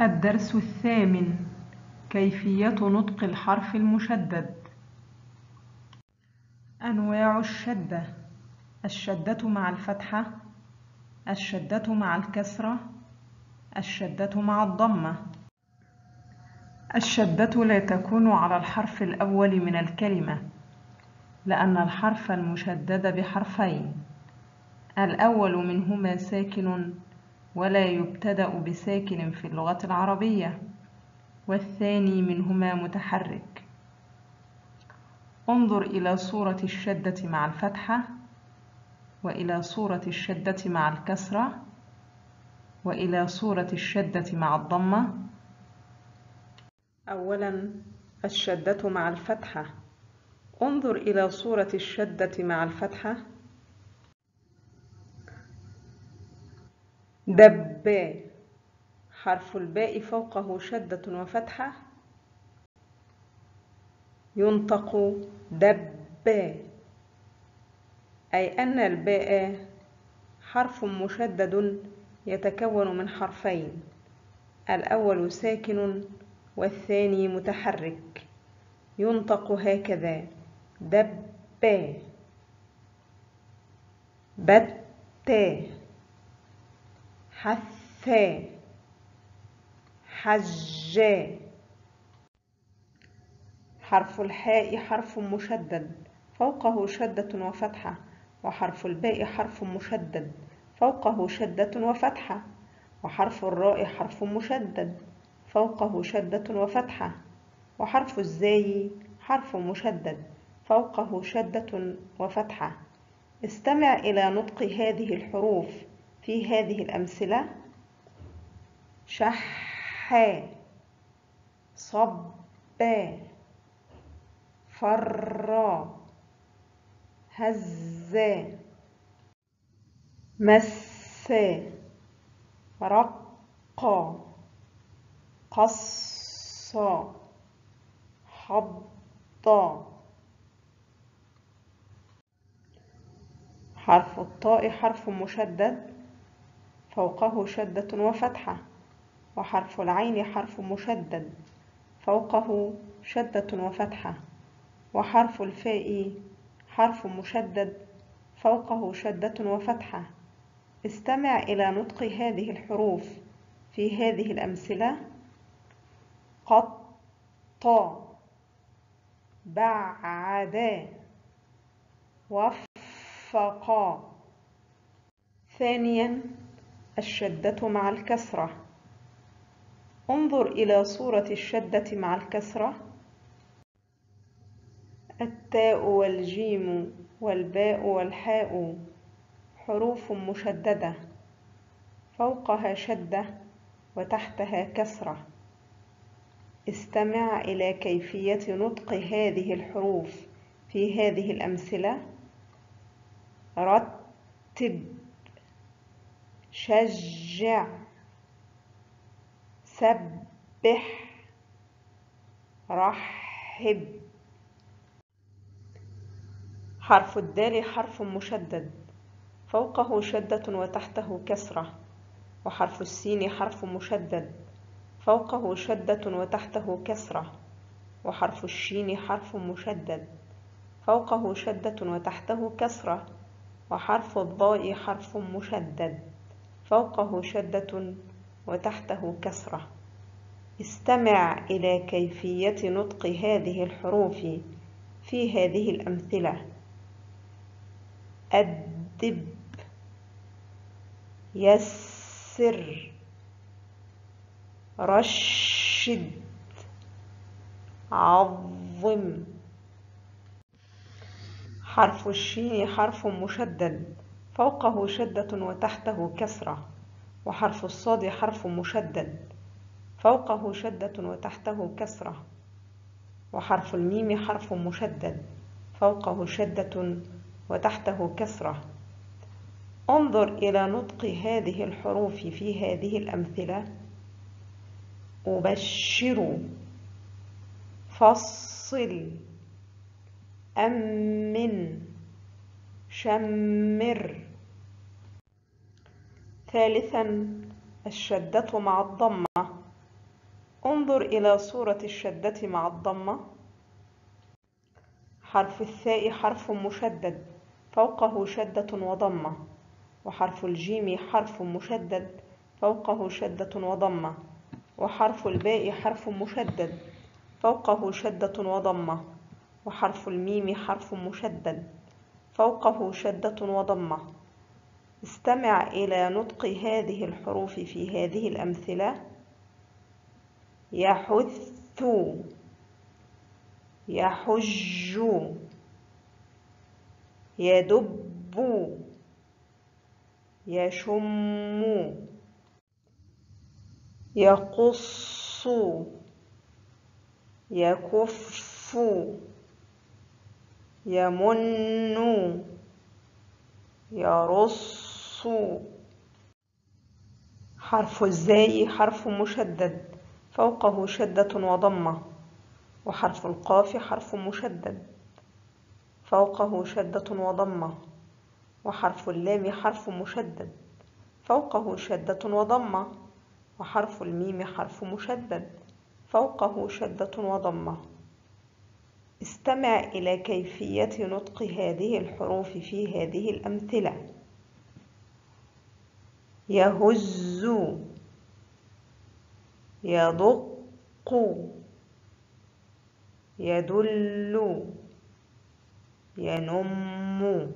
الدرس الثامن: كيفية نطق الحرف المشدد. أنواع الشدة: الشدة مع الفتحة، الشدة مع الكسرة، الشدة مع الضمة. الشدة لا تكون على الحرف الأول من الكلمة، لأن الحرف المشدد بحرفين، الأول منهما ساكن ولا يبتدأ بساكن في اللغة العربية، والثاني منهما متحرك. انظر إلى صورة الشدة مع الفتحة، وإلى صورة الشدة مع الكسرة، وإلى صورة الشدة مع الضمة. أولاً الشدة مع الفتحة. انظر إلى صورة الشدة مع الفتحة. دب، حرف الباء فوقه شدة وفتحة، ينطق دب، أي أن الباء حرف مشدد يتكون من حرفين، الأول ساكن والثاني متحرك، ينطق هكذا: دب، بت، حث، حج. حرف الحاء حرف مشدد فوقه شدة وفتحة، وحرف الباء حرف مشدد فوقه شدة وفتحة، وحرف الراء حرف مشدد فوقه شدة وفتحة، وحرف الزاي حرف مشدد فوقه شدة وفتحة. استمع إلى نطق هذه الحروف في هذه الأمثلة: شح، صب، فر، هز، مس، رق، قص، حض. حرف الطاء حرف مشدد فوقه شدة وفتحة، وحرف العين حرف مشدد فوقه شدة وفتحة، وحرف الفاء حرف مشدد فوقه شدة وفتحة. استمع إلى نطق هذه الحروف في هذه الأمثلة: قط، بعد، وفق. ثانياً الشدة مع الكسرة. انظر إلى صورة الشدة مع الكسرة: التاء والجيم والباء والحاء حروف مشددة فوقها شدة وتحتها كسرة. استمع إلى كيفية نطق هذه الحروف في هذه الأمثلة: رتب، شجع، سبح، رحب. حرف الدال حرف مشدد فوقه شدة وتحته كسرة، وحرف السين حرف مشدد فوقه شدة وتحته كسرة، وحرف الشين حرف مشدد فوقه شدة وتحته كسرة، وحرف الضاء حرف مشدد فوقه شدة وتحته كسرة. استمع إلى كيفية نطق هذه الحروف في هذه الأمثلة: أدب، يسر، رشد، عظم. حرف الشين حرف مشدد فوقه شدة وتحته كسرة، وحرف الصاد حرف مشدد فوقه شدة وتحته كسرة، وحرف الميم حرف مشدد فوقه شدة وتحته كسرة. انظر إلى نطق هذه الحروف في هذه الأمثلة: أبشر، فصل، أمن، شمر. ثالثاً الشدة مع الضمة. انظر إلى صورة الشدة مع الضمة. حرف الثاء حرف مشدد فوقه شدة وضمة، وحرف الجيم حرف مشدد فوقه شدة وضمة، وحرف الباء حرف مشدد فوقه شدة وضمة، وحرف الميم حرف مشدد فوقه شدة وضمة. استمع إلى نطق هذه الحروف في هذه الأمثلة: يحث، يحج، يدب، يشم، يقص، يكف، يمن، يرص. حرف الزاي حرف مشدد فوقه شدة وضمة، وحرف القاف حرف مشدد فوقه شدة وضمة، وحرف اللام حرف مشدد فوقه شدة وضمة، وحرف الميم حرف مشدد فوقه شدة وضمة. استمع إلى كيفية نطق هذه الحروف في هذه الأمثلة: يهز، يدق، يدل، ينم.